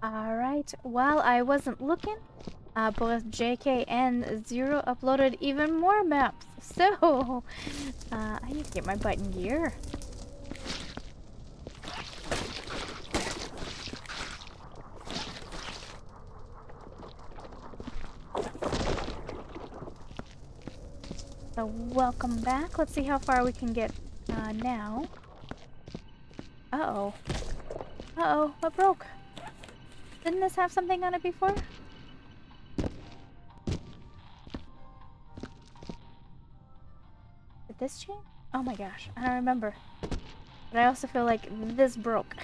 Alright, while I wasn't looking, both JK and Zero uploaded even more maps. So, I need to get my butt in gear. So, welcome back. Let's see how far we can get now. Uh-oh. Uh-oh, what broke? Didn't this have something on it before? Did this change? Oh my gosh, I don't remember. But I also feel like this broke.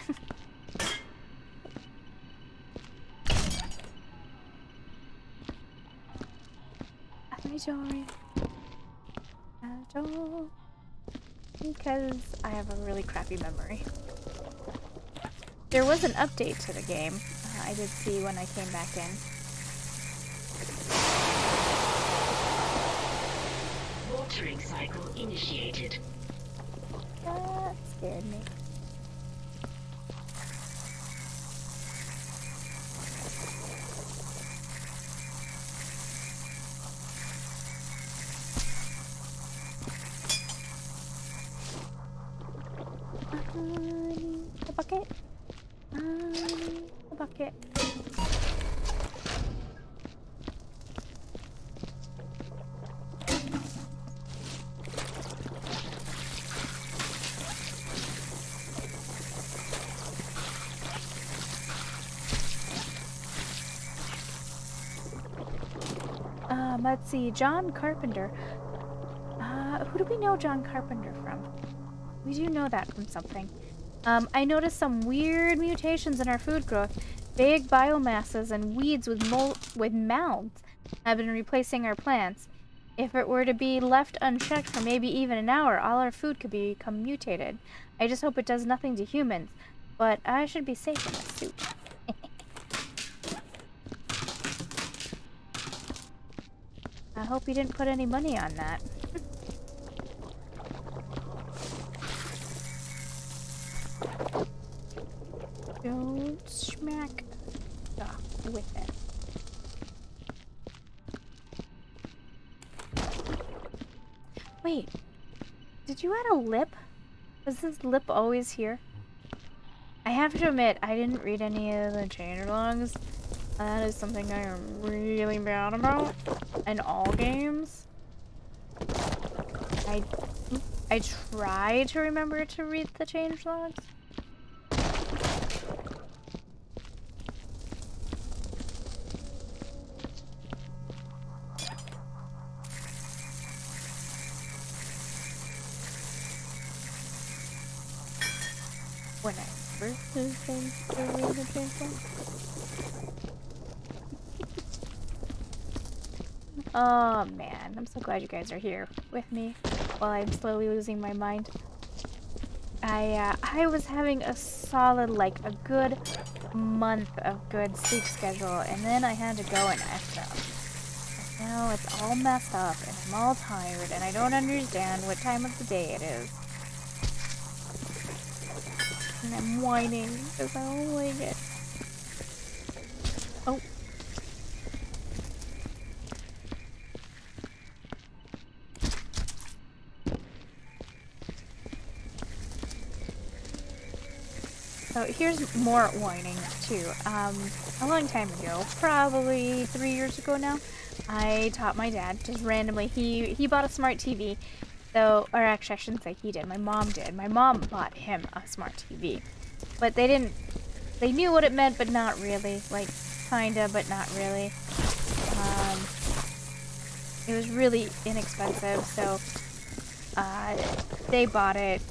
Because I have a really crappy memory. There was an update to the game. I did see when I came back in. Watering cycle initiated. That scared me. The bucket. The bucket. Let's see, John Carpenter. Who do we know John Carpenter from? We do know that from something. I noticed some weird mutations in our food growth. Big biomasses and weeds with mounds have been replacing our plants. If it were to be left unchecked for maybe even an hour, all our food could become mutated. I just hope it does nothing to humans, but I should be safe in this suit. I hope you didn't put any money on that. Don't smack stuff with it. Wait, did you add a lip? Was this lip always here? I have to admit, I didn't read any of the changelogs. That is something I am really bad about in all games. I try to remember to read the changelogs. When I first did things to read the changelogs. Oh man, I'm so glad you guys are here with me while I'm slowly losing my mind. I was having a solid, like, a good month of good sleep schedule, and then I had to go and F up. And now it's all messed up, and I'm all tired, and I don't understand what time of the day it is. And I'm whining because I don't like it. Oh. So here's more whining too. A long time ago, probably 3 years ago now, I taught my dad just randomly. He bought a smart TV, so, or actually I shouldn't say he did. My mom did. My mom bought him a smart TV, but they didn't. They knew what it meant, but not really. Like kinda, but not really. It was really inexpensive, so they bought it,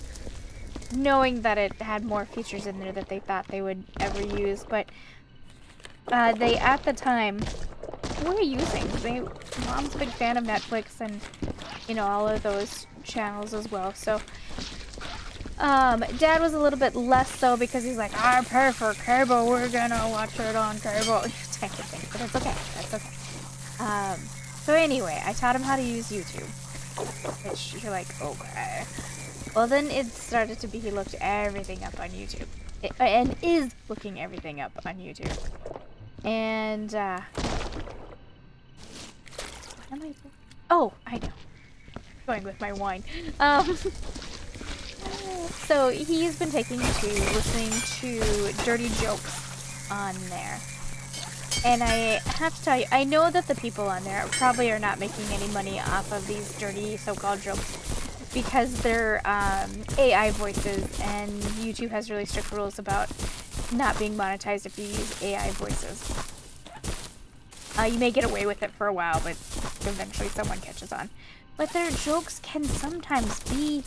knowing that it had more features in there that they thought they would ever use, but they, at the time, were using. Mom's a big fan of Netflix and, you know, all of those channels as well, so, Dad was a little bit less so because he's like, I prefer cable, we're gonna watch it on cable, type of thing, but it's okay, that's okay. So anyway, I taught him how to use YouTube, which you're like, okay. Well, then it started to be he looked everything up on YouTube. and is looking everything up on YouTube. And, what am I doing? Oh, I know. Going with my wine. So he's been taking to listening to dirty jokes on there. And I have to tell you, I know that the people on there probably are not making any money off of these dirty so-called jokes because they're AI voices, and YouTube has really strict rules about not being monetized if you use AI voices. You may get away with it for a while, but eventually someone catches on. But their jokes can sometimes be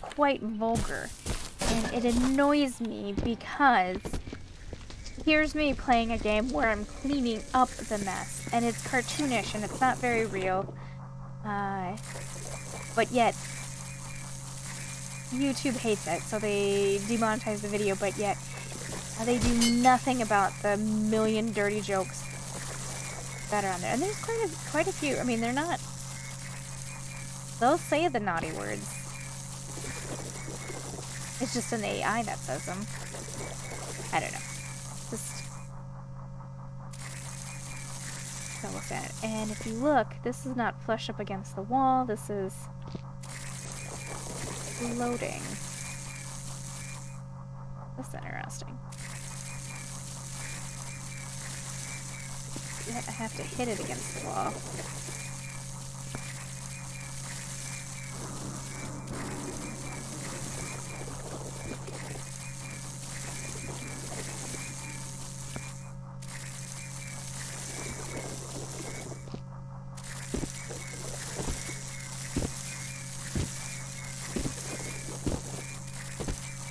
quite vulgar, and it annoys me because here's me playing a game where I'm cleaning up the mess, and it's cartoonish and it's not very real, but yet YouTube hates it, so they demonetize the video, but yet they do nothing about the million dirty jokes that are on there. And there's quite a few. I mean, they're not... They'll say the naughty words. It's just an AI that says them. I don't know. Just... double standard. And if you look, this is not flush up against the wall. This is... floating. That's interesting. Yet I have to hit it against the wall.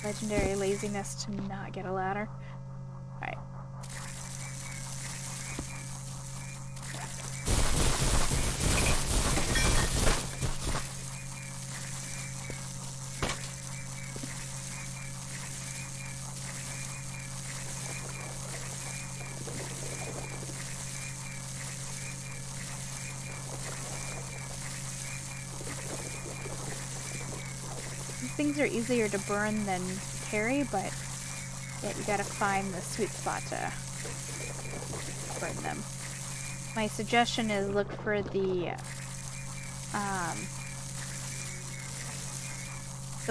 Legendary laziness to not get a ladder. Alright. Things are easier to burn than carry, but yet you gotta find the sweet spot to burn them. My suggestion is look for the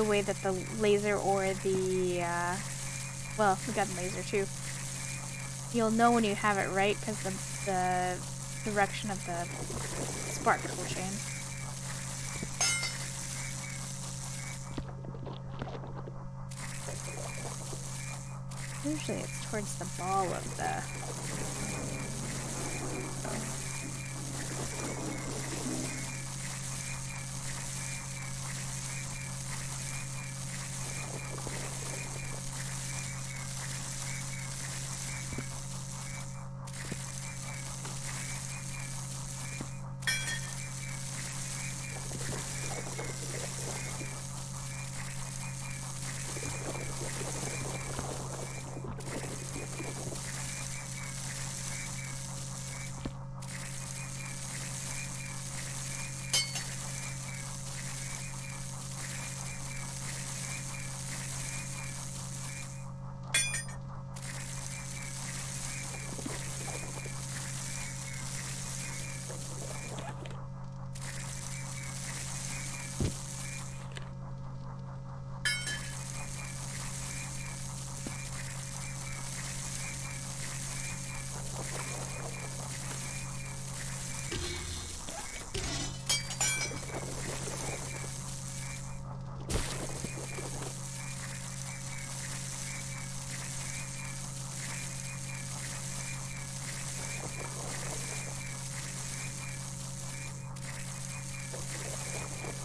way that the laser or the, well, we got the laser too. You'll know when you have it right because the direction of the sparks will change. Usually it's towards the ball of the...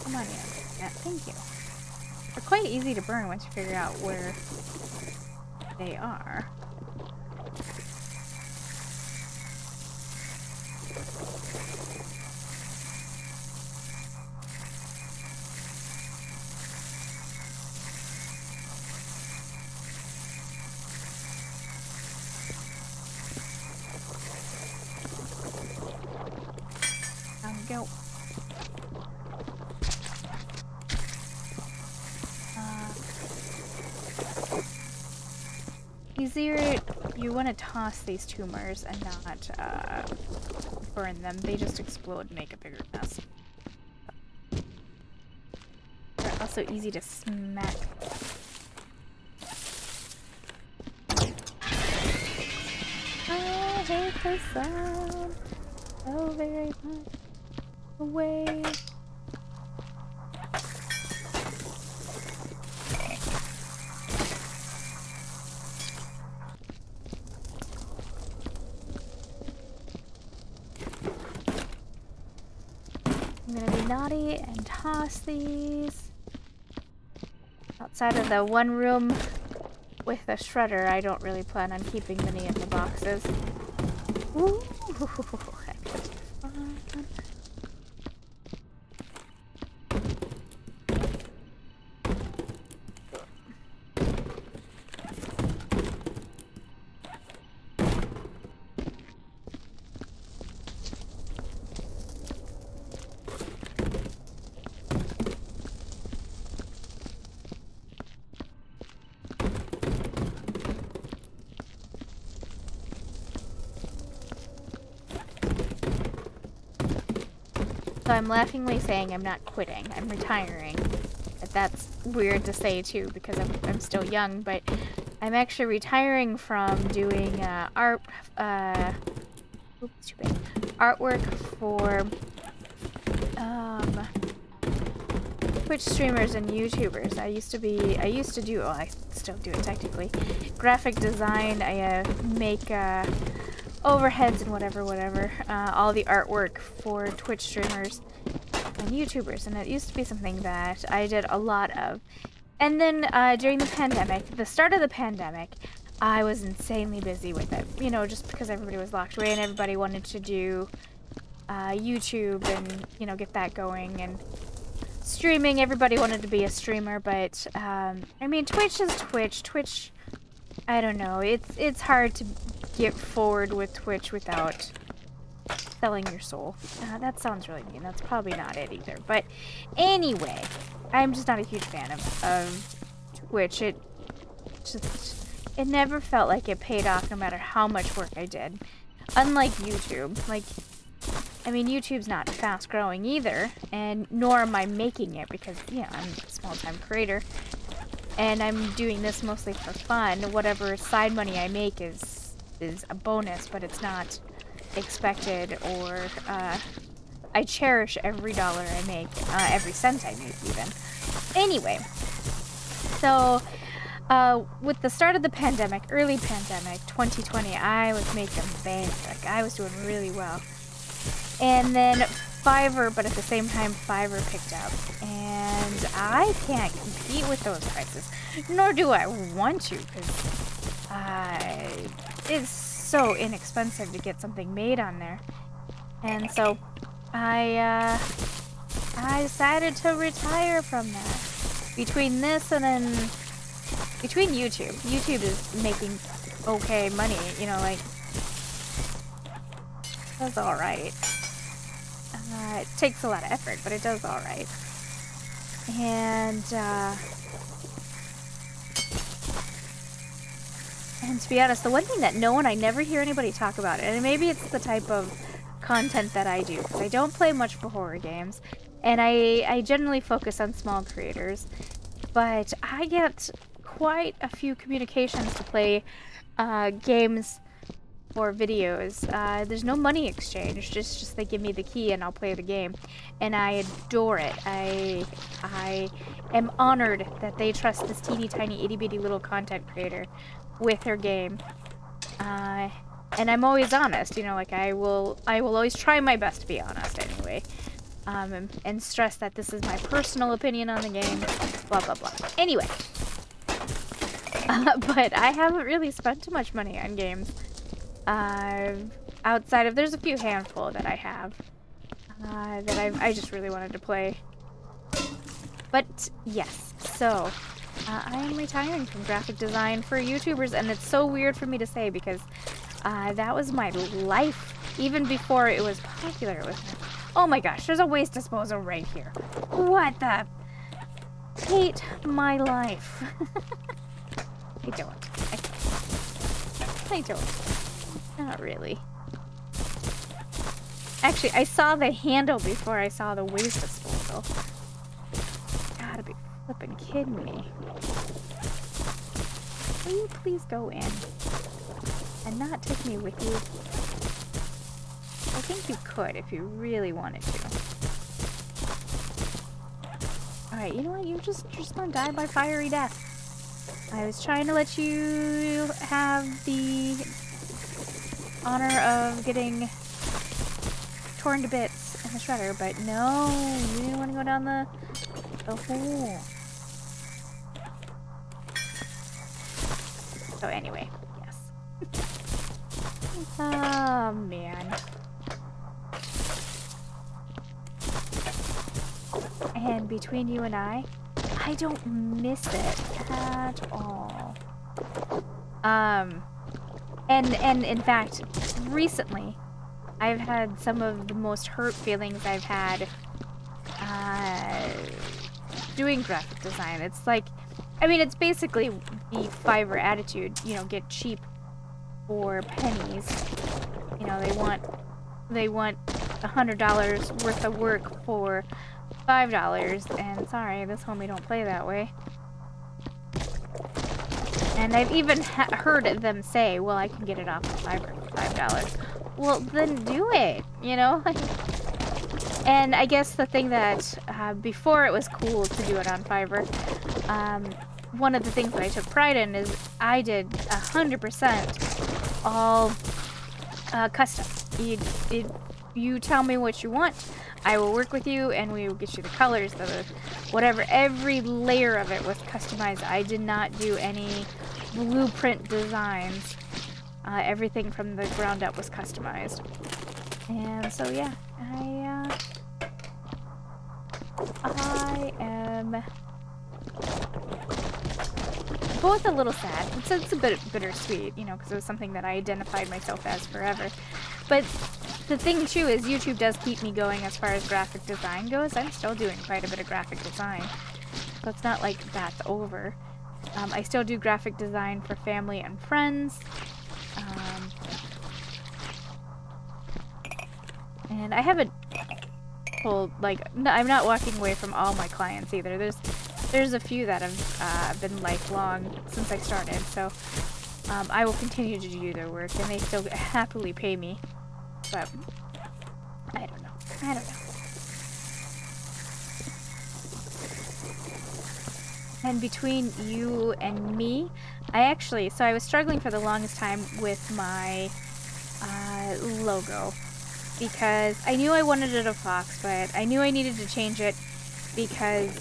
Come on in. Yeah, thank you. They're quite easy to burn once you figure out where they are. Go. easier, you want to toss these tumors and not burn them. They just explode and make a bigger mess. They're also easy to smack. I hate the sound so very much away. I'm gonna be naughty and toss these. Outside of the one room with the shredder, I don't really plan on keeping many in the boxes. Ooh, that could be fun. So I'm laughingly saying I'm not quitting, I'm retiring. But that's weird to say too because I'm still young, but I'm actually retiring from doing artwork for Twitch streamers and YouTubers. I used to do, well, I still do it technically, graphic design. I make overheads and whatever, all the artwork for Twitch streamers and YouTubers, and it used to be something that I did a lot of. And then during the pandemic, the start of the pandemic, I was insanely busy with it, you know, just because everybody was locked away and everybody wanted to do YouTube and, you know, get that going, and streaming, everybody wanted to be a streamer, but I mean, Twitch is Twitch. Twitch, I don't know, it's hard to get forward with Twitch without selling your soul. That sounds really mean. That's probably not it either. But anyway, I'm just not a huge fan of Twitch. It never felt like it paid off no matter how much work I did. Unlike YouTube. Like, I mean, YouTube's not fast growing either, and nor am I making it because, yeah, I'm a small-time creator. And I'm doing this mostly for fun. Whatever side money I make is a bonus, but it's not expected, or I cherish every dollar I make, every cent I make even. Anyway, so with the start of the pandemic, early pandemic, 2020, I was making bank. Like, I was doing really well. And then Fiverr, but at the same time Fiverr picked up, and I can't compete with those prices, nor do I want to, because it's so inexpensive to get something made on there. And so I decided to retire from that. Between this and then between YouTube is making okay money, you know, like, that's all right. It takes a lot of effort, but it does all right. And to be honest, the one thing that I never hear anybody talk about it, and maybe it's the type of content that I do, because I don't play much for horror games, and I generally focus on small creators, but I get quite a few communications to play games or videos. There's no money exchange, just they give me the key and I'll play the game, and I adore it. I am honored that they trust this teeny tiny itty bitty little content creator with her game, and I'm always honest, you know, like I will always try my best to be honest anyway, and stress that this is my personal opinion on the game, blah blah blah. Anyway, but I haven't really spent too much money on games. Outside of, there's a few handful that I have that I just really wanted to play. But yes, so I am retiring from graphic design for YouTubers, and it's so weird for me to say because that was my life even before it was popular. It was, oh my gosh, there's a waste disposal right here. What the? Hate my life. I don't. I don't. Not really. Actually, I saw the handle before I saw the waste disposal. Gotta be flipping kidding me. Will you please go in and not take me with you? I think you could if you really wanted to. Alright, you know what? You're just gonna die by fiery death. I was trying to let you have the honor of getting torn to bits in the shredder, but no, you didn't want to go down the hole. So anyway, yes. Oh man. And between you and I don't miss it at all. And in fact, recently, I've had some of the most hurt feelings I've had doing graphic design. It's like, I mean, it's basically the Fiverr attitude, you know, get cheap for pennies. You know, they want $100 worth of work for $5, and sorry, this homie don't play that way. And I've even heard them say, well, I can get it off of Fiverr for $5. Well, then do it, you know? And I guess the thing that, before it was cool to do it on Fiverr, one of the things that I took pride in is I did 100% all custom. You tell me what you want, I will work with you, and we will get you the colors, whatever. Every layer of it was customized. I did not do any blueprint designs. Everything from the ground up was customized. And so yeah, I am both a little sad. It's a bit bittersweet, you know, because it was something that I identified myself as forever. But the thing too is YouTube does keep me going as far as graphic design goes. I'm still doing quite a bit of graphic design. So it's not like that's over. I still do graphic design for family and friends. And I haven't pulled, like, I'm not walking away from all my clients either. There's a few that have been lifelong since I started, so I will continue to do their work, and they still happily pay me. But I don't know. And between you and me, so I was struggling for the longest time with my logo, because I knew I wanted it a fox, but I knew I needed to change it because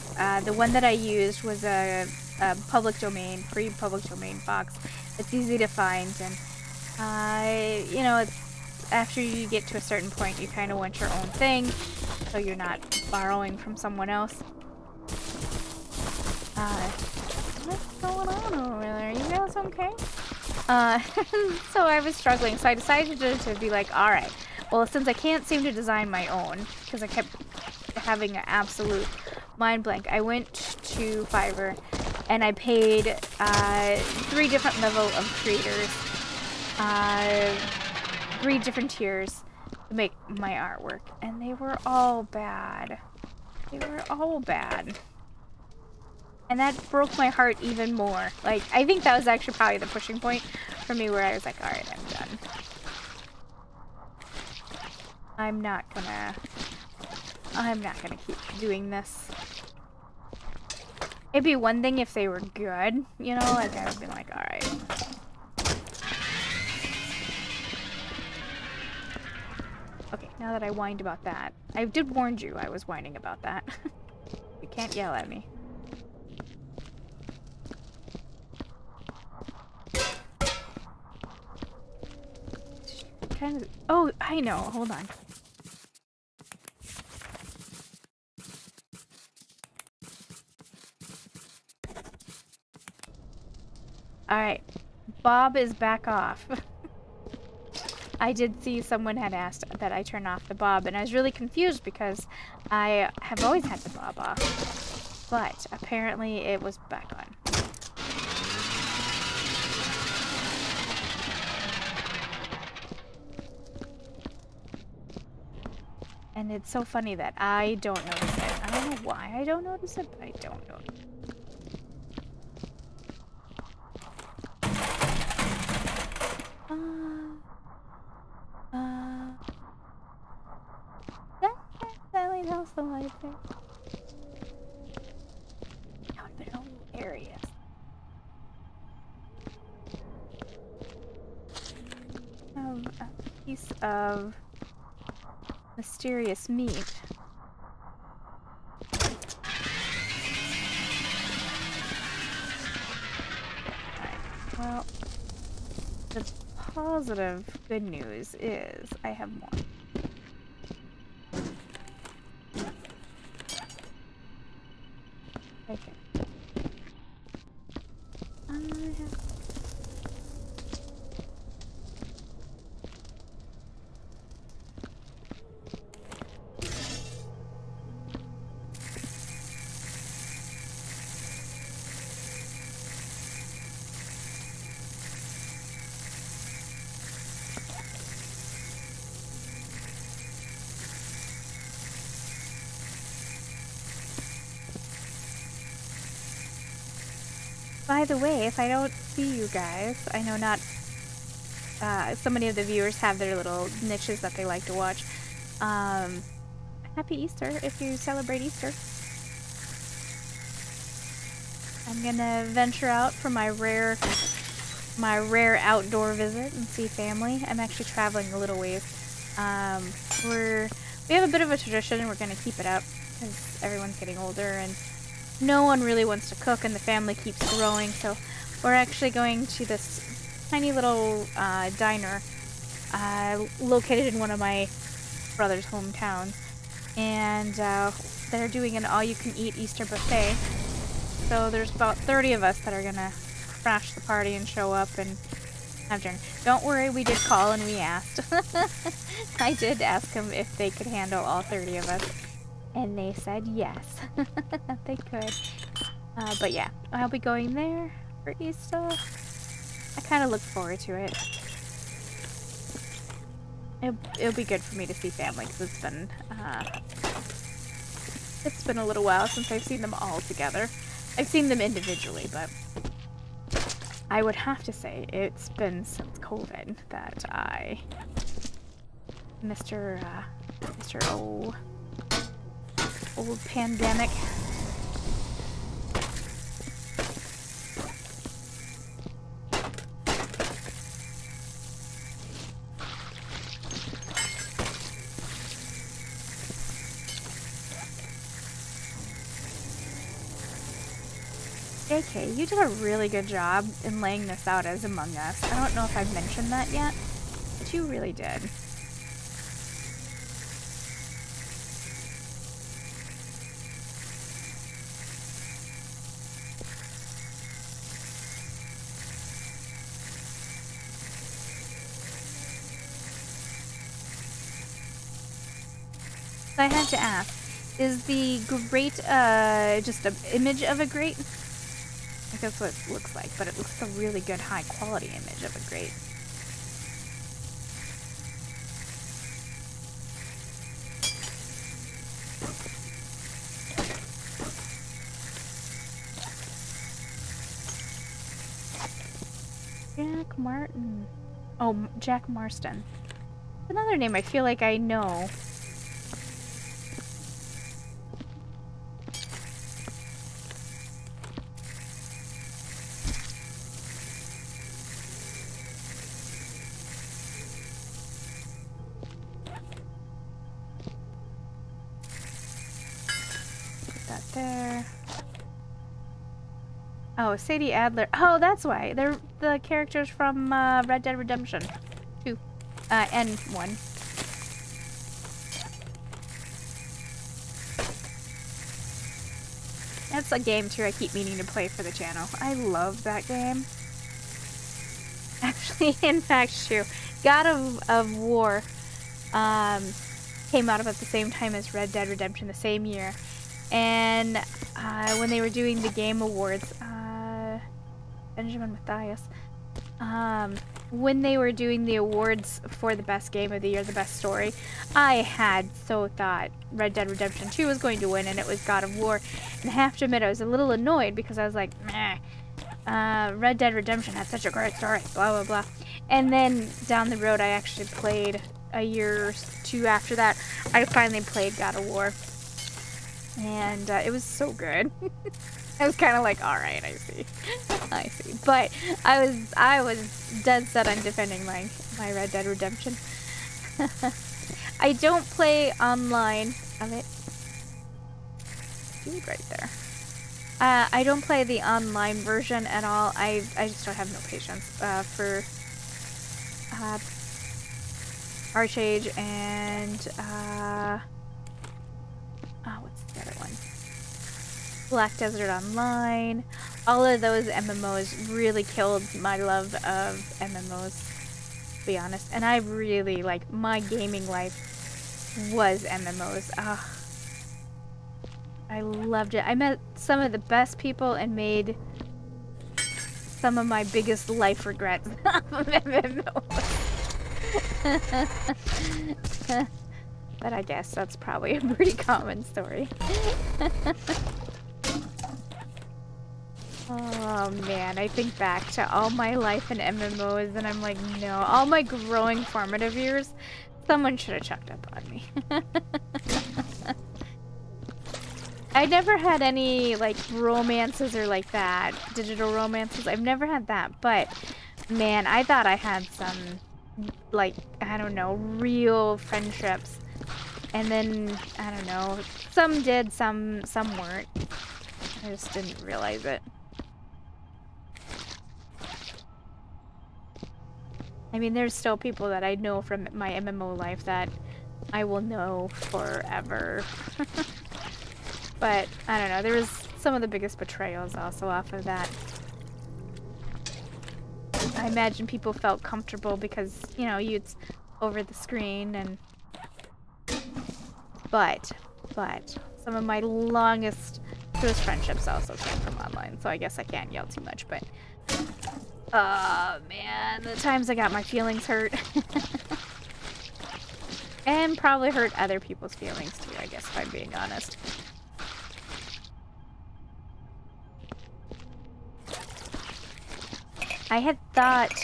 the one that I used was a public domain, free public domain fox. It's easy to find, and you know, after you get to a certain point, you kind of want your own thing, so you're not borrowing from someone else. What's going on over there? You guys okay? So I was struggling, so I decided to be like, alright, well, since I can't seem to design my own, because I kept having an absolute mind blank, I went to Fiverr, and I paid 3 different level of creators, 3 different tiers to make my artwork, and they were all bad. And that broke my heart even more. Like, I think that was actually probably the pushing point for me, where I was like, alright, I'm done. I'm not gonna keep doing this. It'd be one thing if they were good, you know, like I would be like, alright. Okay, now that I whined about that. I did warn you I was whining about that. You can't yell at me. Kind of, oh, I know. Hold on. Alright. Bob is back off. I did see someone had asked that I turn off the bob, and I was really confused because I have always had the bob off. But apparently it was back on. And it's so funny that I don't notice it. I don't know why I don't notice it, but I don't notice it. That lighthouse, the light there. That would have been hilarious. Have a piece of mysterious meat. Alright, well, the positive good news is I have more. Okay. I have... By the way, if I don't see you guys, I know not so many of the viewers have their little niches that they like to watch. Happy Easter if you celebrate Easter. I'm gonna venture out for my rare outdoor visit and see family. I'm actually traveling a little ways. We have a bit of a tradition and we're gonna keep it up because everyone's getting older and no one really wants to cook and the family keeps growing, so we're actually going to this tiny little diner located in one of my brother's hometowns, and they're doing an all-you-can-eat Easter buffet. So there's about 30 of us that are gonna crash the party and show up and have dinner. Don't worry, we did call and we asked. I did ask them if they could handle all 30 of us. And they said yes, they could. But yeah, I'll be going there for Easter. I kind of look forward to it. It'll be good for me to see family because it's been a little while since I've seen them all together. I've seen them individually, but I would have to say it's been since COVID that Mr. Old pandemic. JK, you did a really good job in laying this out as Among Us. I don't know if I've mentioned that yet, but you really did. I had to ask, is the grate just an image of a grate? I think that's what it looks like, but it looks like a really good high quality image of a grate. Jack Martin. Oh, Jack Marston. Another name I feel like I know. There. Oh, Sadie Adler. Oh, that's why. They're the characters from Red Dead Redemption 2 and 1. That's a game too I keep meaning to play for the channel. I love that game. Actually, in fact, too, God of War came out about the same time as Red Dead Redemption, the same year. And when they were doing the Game Awards, Benjamin Mathias, when they were doing the awards for the best game of the year, the best story, I had so thought Red Dead Redemption 2 was going to win, and it was God of War. And I have to admit, I was a little annoyed because I was like, meh, Red Dead Redemption had such a great story, blah, blah, blah. And then down the road, I actually played a year or two after that. I finally played God of War, and it was so good. I was kind of like, all right, I see. I see. But I was dead set on defending my Red Dead Redemption. I don't play online of it. Dude, right there. I don't play the online version at all. I just don't have no patience for Archage and what's the other one? Black Desert Online. All of those MMOs really killed my love of MMOs, to be honest. And I really, like, my gaming life was MMOs. I loved it. I met some of the best people and made some of my biggest life regrets of MMOs. But I guess that's probably a pretty common story. Oh man, I think back to all my life in MMOs and I'm like, no, all my growing formative years, someone should have checked up on me. I never had any like romances or like that, digital romances. I've never had that, but man, I thought I had some like, I don't know, real friendships. And then, I don't know, some did, some weren't. I just didn't realize it. I mean, there's still people that I know from my MMO life that I will know forever. But, I don't know, there was some of the biggest betrayals also off of that. I imagine people felt comfortable because, you know, it's over the screen and... But, some of my longest, truest friendships also came from online, so I guess I can't yell too much, but... Oh, man, the times I got my feelings hurt. And probably hurt other people's feelings too, I guess, if I'm being honest. I had thought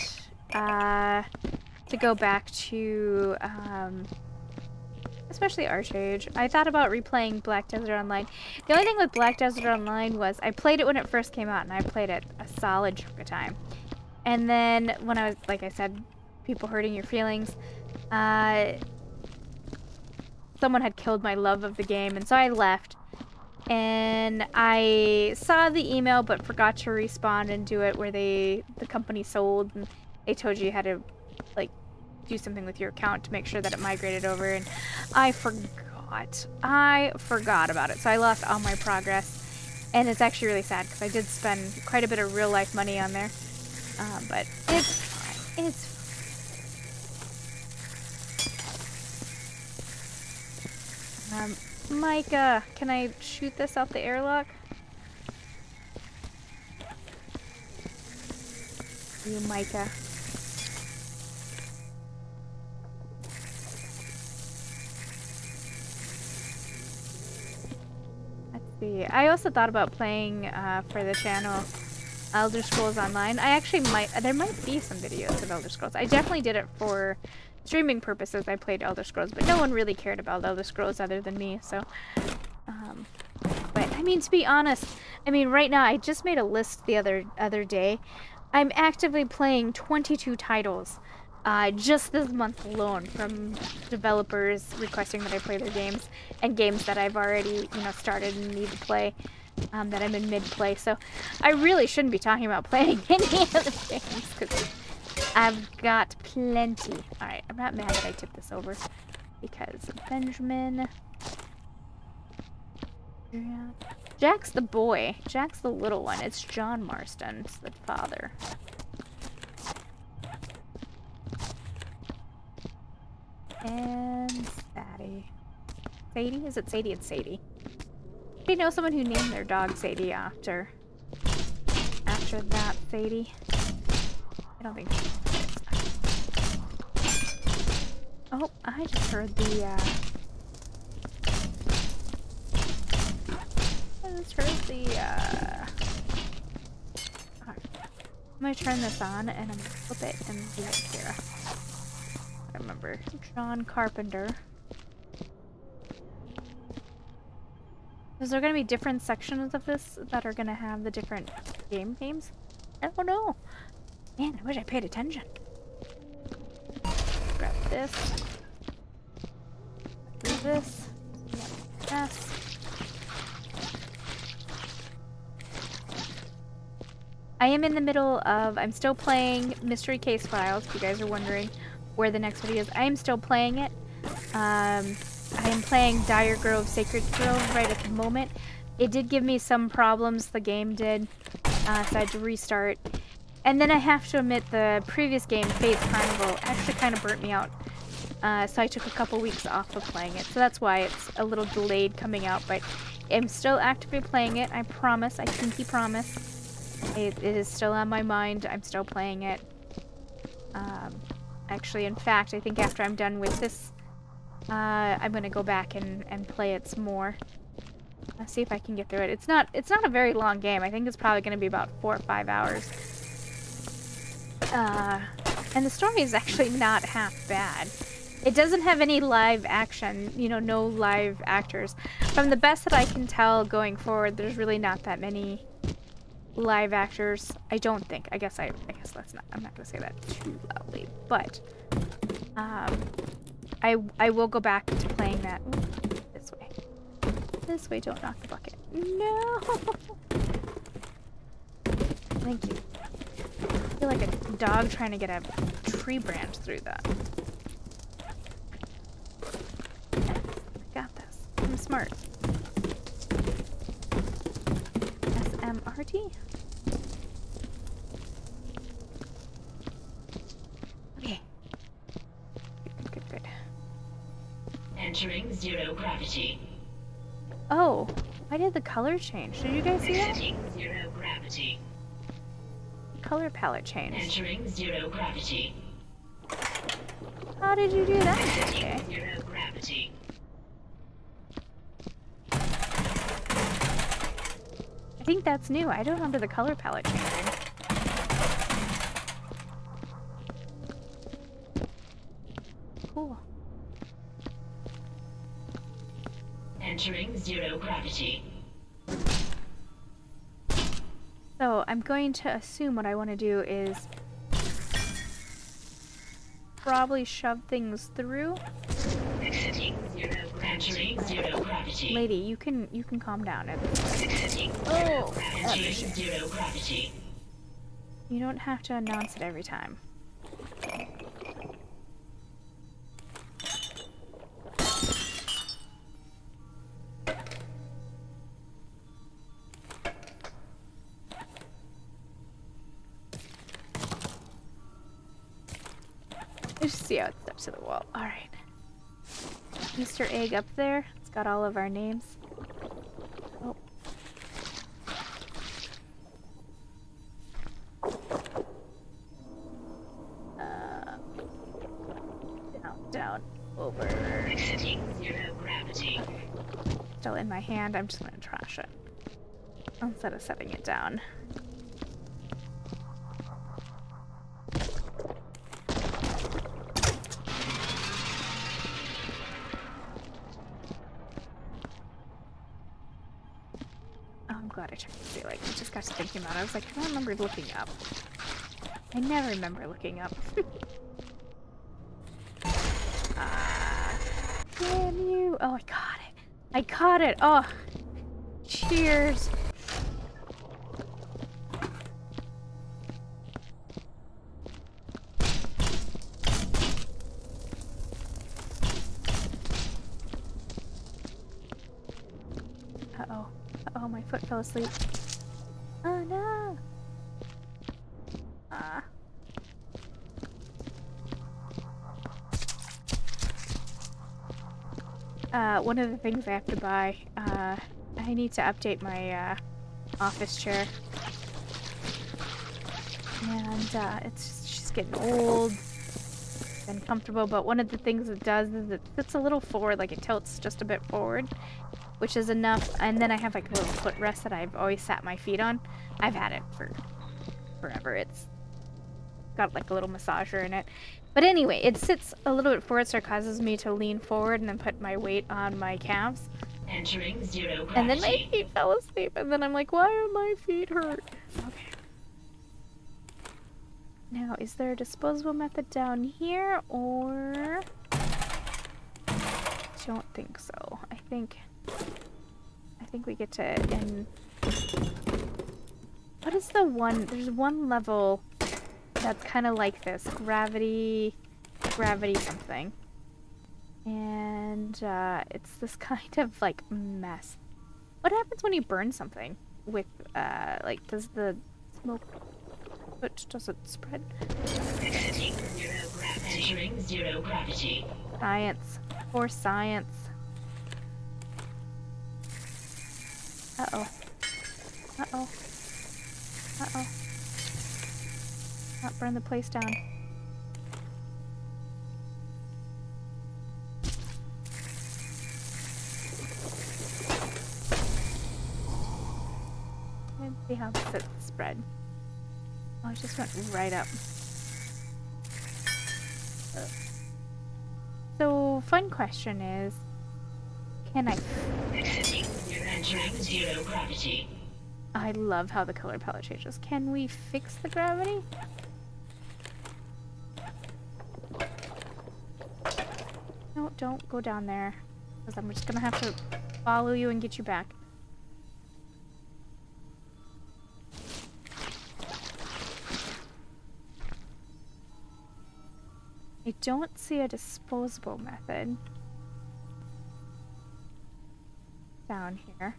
to go back to, especially Archage. I thought about replaying Black Desert Online. The only thing with Black Desert Online was I played it when it first came out, and I played it a solid chunk of time. And then when I was, like I said, people hurting your feelings, someone had killed my love of the game, and so I left. And I saw the email but forgot to respond and do it where the company sold and they told you how to like do something with your account to make sure that it migrated over, and I forgot about it, so I lost all my progress. And it's actually really sad because I did spend quite a bit of real life money on there, but it's fine. It's fine. Micah, can I shoot this out the airlock? You, Micah. Let's see. I also thought about playing for the channel Elder Scrolls Online. I actually there might be some videos of Elder Scrolls. I definitely did it for streaming purposes. I played Elder Scrolls, but no one really cared about Elder Scrolls other than me, so but I mean, to be honest, I mean, right now I just made a list the other day. I'm actively playing 22 titles just this month alone, from developers requesting that I play their games and games that I've already, you know, started and need to play, that I'm in mid-play. So I really shouldn't be talking about playing any other games because I've got plenty. Alright, I'm not mad that I tipped this over because Benjamin. Yeah. Jack's the boy. Jack's the little one. It's John Marston. It's the father. And Sadie. Sadie? Is it Sadie? It's Sadie. Do you know someone who named their dog Sadie after that Sadie? I don't think so. I just heard the, I'm gonna turn this on and I'm gonna flip it and do it here. I remember John Carpenter. Is there gonna be different sections of this that are gonna have the different games? I don't know. Man, I wish I paid attention. Grab this. Do this. Yep. Yes. I am in the middle of, I'm still playing Mystery Case Files, if you guys are wondering where the next video is. I am still playing it. I am playing Dire Grove Sacred Grove right at the moment. It did give me some problems, the game did, so I had to restart. And then I have to admit the previous game, Fate's Carnival, actually kind of burnt me out. So I took a couple weeks off of playing it. So that's why it's a little delayed coming out, but I'm still actively playing it. I promise, I pinky promise. It is still on my mind. I'm still playing it. Actually, in fact, I think after I'm done with this, I'm gonna go back and play it some more. Let's see if I can get through it. It's not a very long game. I think it's probably gonna be about 4 or 5 hours. And the story is actually not half bad. It doesn't have any live action, you know, no live actors. From the best that I can tell going forward, there's really not that many live actors. I don't think. I guess that's not, I'm not gonna say that too loudly, but I will go back to playing that. Ooh, this way. This way, don't knock the bucket. No. Thank you. I feel like a dog trying to get a tree branch through that. Yes, I got this. I'm smart. SMRT? Okay. Good. Entering zero gravity. Oh, why did the color change? Did you guys see that? Exiting zero gravity. Color palette changed. Entering zero gravity. How did you do that? Exiting Okay. zero gravity. I think that's new. I don't remember the color palette changing. Cool. Entering zero gravity. So I'm going to assume what I want to do is probably shove things through. Exiting zero gravity. Entering zero gravity. Lady, you can calm down. Exiting Oh, entering zero gravity. you don't have to announce it every time. Just see how it steps to the wall. Alright. Easter egg up there. It's got all of our names. Oh. Down, over. Exiting zero gravity. Still in my hand. I'm just gonna trash it instead of setting it down. I'm glad I checked the ceiling. I just got to thinking about it. I was like, I don't remember looking up. I never remember looking up. Damn you! Oh, I caught it! I caught it! Oh! Cheers! Uh-oh. Uh-oh, my foot fell asleep. Oh no! One of the things I have to buy, I need to update my, office chair. And, she's getting old. been comfortable, but one of the things it does is it sits a little forward, like it tilts just a bit forward, which is enough. And then I have like a little footrest that I've always sat my feet on. I've had it for forever. It's got like a little massager in it. But anyway, it sits a little bit forward, so it causes me to lean forward and then put my weight on my calves. Entering zero gravity. And then my feet fell asleep, and then I'm like, why are my feet hurt? Okay. Now, is there a disposable method down here, or... Don't think so. I think we get to end... What is the one... There's one level that's kind of like this. Gravity something. And, it's this kind of, like, mess. What happens when you burn something with, like, does the smoke... Does it spread? Exiting zero gravity. Entering zero gravity. Science. For science. Uh-oh. Uh-oh. Uh-oh. Not burn the place down. Let's see how this spread. Oh, it just went right up. So, fun question is, can I... Entering zero gravity. I love how the color palette changes. Can we fix the gravity? No, don't go down there. Because I'm just gonna have to follow you and get you back. I don't see a disposable method down here,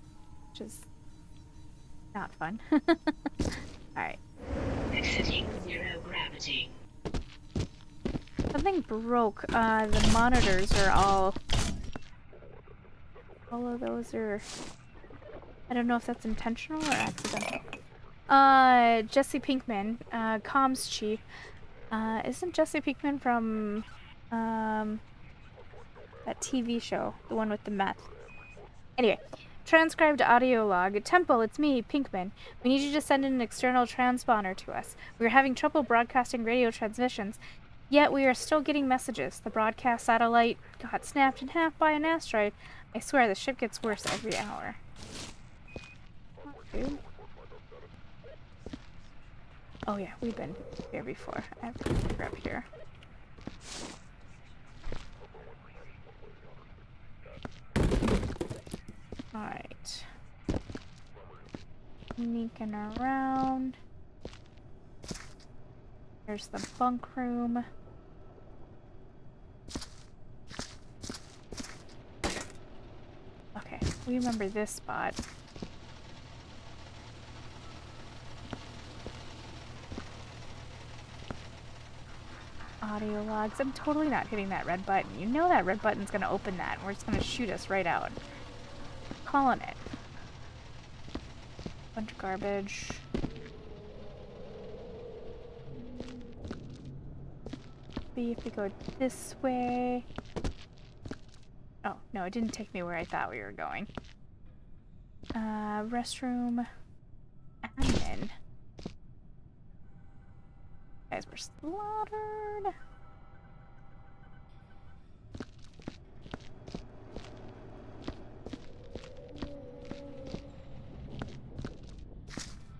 which is not fun. Alright. Exiting zero gravity. Something broke. The monitors are all of those are... I don't know if that's intentional or accidental. Jesse Pinkman, comms chief. Isn't Jesse Pinkman from that TV show, the one with the meth? Anyway, transcribed audio log. Temple, it's me, Pinkman. We need you to send in an external transponder to us. We are having trouble broadcasting radio transmissions, yet we are still getting messages. The broadcast satellite got snapped in half by an asteroid. I swear, the ship gets worse every hour. Dude. Oh yeah, we've been here before. I have to grab here. Alright. Sneaking around. There's the bunk room. Okay, we remember this spot. Audio logs. I'm totally not hitting that red button. You know that red button's gonna open that, and we're just gonna shoot us right out. Calling it. Bunch of garbage. See if we go this way. Oh, no, it didn't take me where I thought we were going. Restroom. Admin. Guys were slaughtered.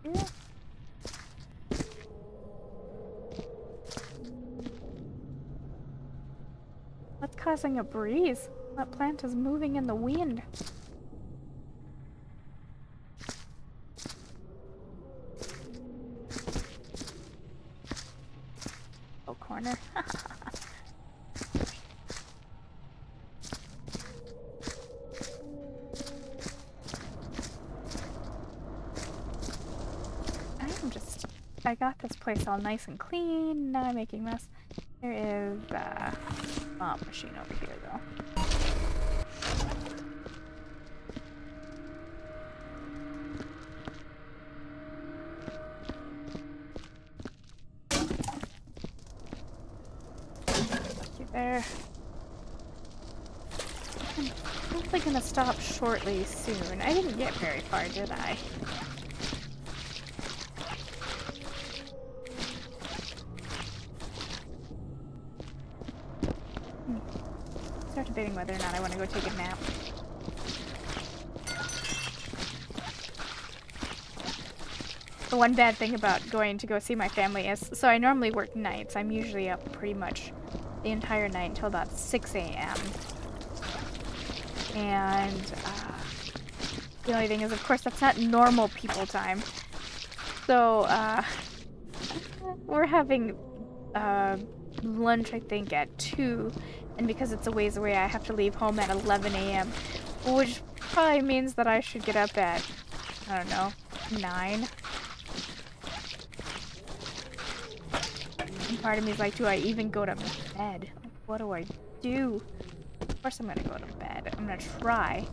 Yeah. What's causing a breeze? That plant is moving in the wind. Oh, corner. I got this place all nice and clean. Now I'm making mess. There is a mop machine over here, though. There. I'm probably gonna stop shortly soon. I didn't get very far, did I? Start debating whether or not I want to go take a nap. The one bad thing about going to go see my family is, so I normally work nights. I'm usually up pretty much the entire night until about 6 a.m. And the only thing is, of course, that's not normal people time. So we're having lunch, I think, at 2. And because it's a ways away, I have to leave home at 11 a.m. Which probably means that I should get up at, I don't know, 9. And part of me is like, do I even go to bed? What do I do? Of course I'm gonna go to bed. I'm gonna try.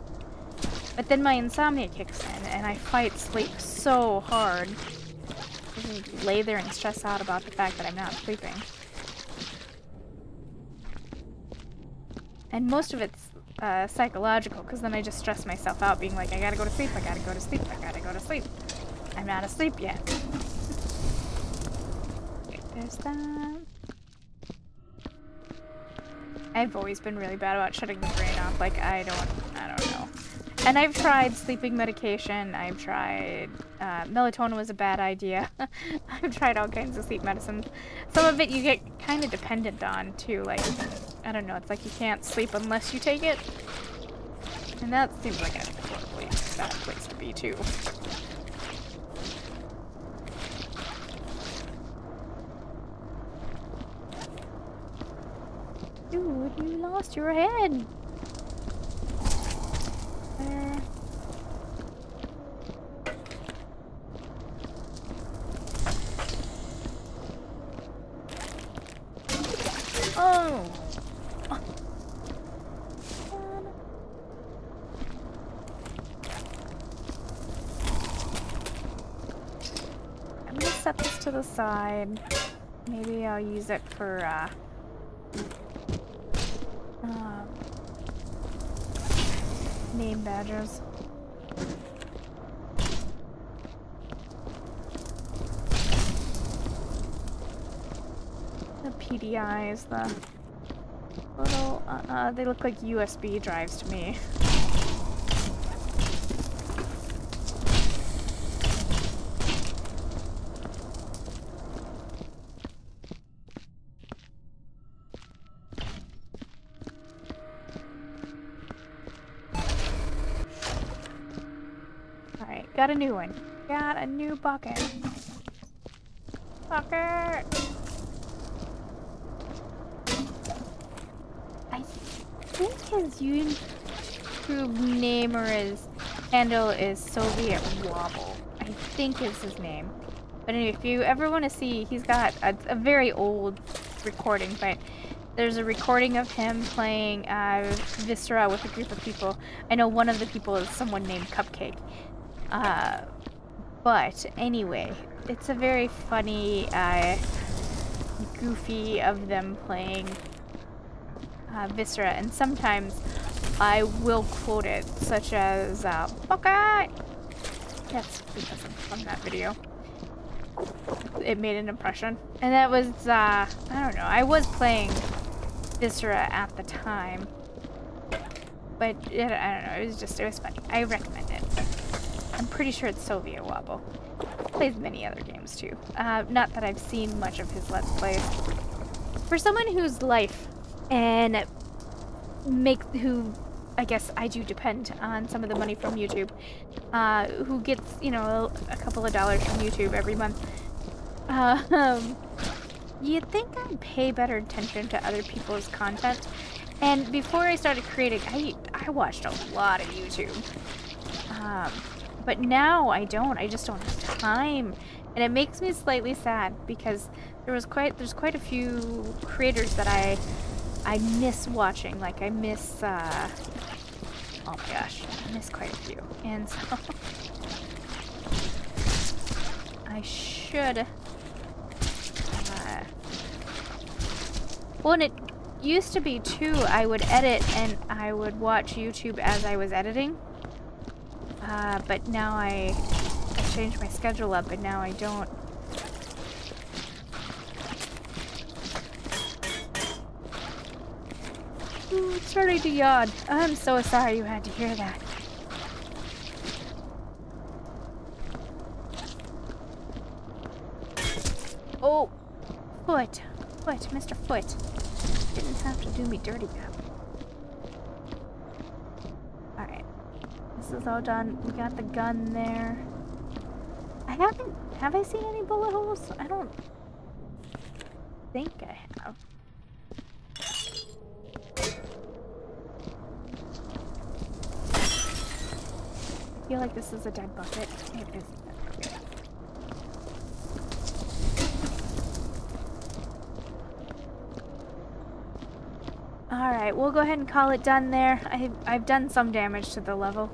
But then my insomnia kicks in, and I fight sleep so hard. I just lay there and stress out about the fact that I'm not sleeping. And most of it's psychological, because then I just stress myself out, being like, I gotta go to sleep, I gotta go to sleep, I gotta go to sleep. I'm not asleep yet. Okay, there's that. I've always been really bad about shutting the brain off. Like, I don't know. And I've tried sleeping medication. I've tried, melatonin was a bad idea. I've tried all kinds of sleep medicines. Some of it you get kind of dependent on, too. Like, I don't know, it's like you can't sleep unless you take it. And that seems like a horribly bad place to be, too. Dude, you lost your head. There. Oh. I'm gonna set this to the side. Maybe I'll use it for name badges. The PDIs, the little, they look like USB drives to me. Got a new one. Got a new bucket. Bucket! I think his YouTube name or his handle is Soviet Wobble. I think is his name. But anyway, if you ever want to see, he's got a very old recording, but there's a recording of him playing Viscera with a group of people. I know one of the people is someone named Cupcake. But anyway, it's a very funny, goofy of them playing Viscera, and sometimes I will quote it, such as "Buckeye." That's because I'm from that video. It made an impression, and that was I don't know. I was playing Viscera at the time, but I don't know. It was funny. I recommend it. I'm pretty sure it's Soviet Wobble. He plays many other games too. Not that I've seen much of his Let's Plays. For someone whose life and who I guess I do depend on some of the money from YouTube, who gets, you know, a couple of dollars from YouTube every month, you'd think I'd pay better attention to other people's content. And before I started creating, I watched a lot of YouTube. But now I don't. I just don't have time. And it makes me slightly sad because there's quite a few creators that I miss watching. Like I miss oh my gosh, I miss quite a few. And so I should well, and used to be too, I would edit and I would watch YouTube as I was editing. But now I changed my schedule up and now I don't. Ooh, it's starting to yawn. I'm so sorry you had to hear that. Oh, Foot, Mr. Foot. Didn't have to do me dirty now. Alright. This is all done. We got the gun there. Have I seen any bullet holes? I don't think I have. I feel like this is a dead bucket. It is a dead bucket. Alright, we'll go ahead and call it done there. I've done some damage to the level.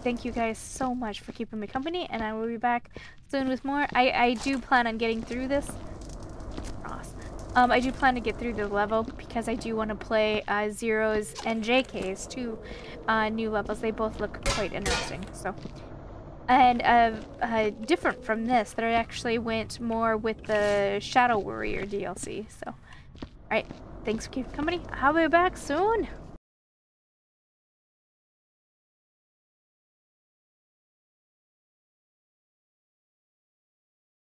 Thank you guys so much for keeping me company, and I will be back soon with more. I do plan on getting through this. I do plan to get through the level because I do want to play Zero's and JK's two new levels. They both look quite interesting. So, and different from this, that I actually went more with the Shadow Warrior DLC. So, alright, thanks for keeping company. I'll be back soon.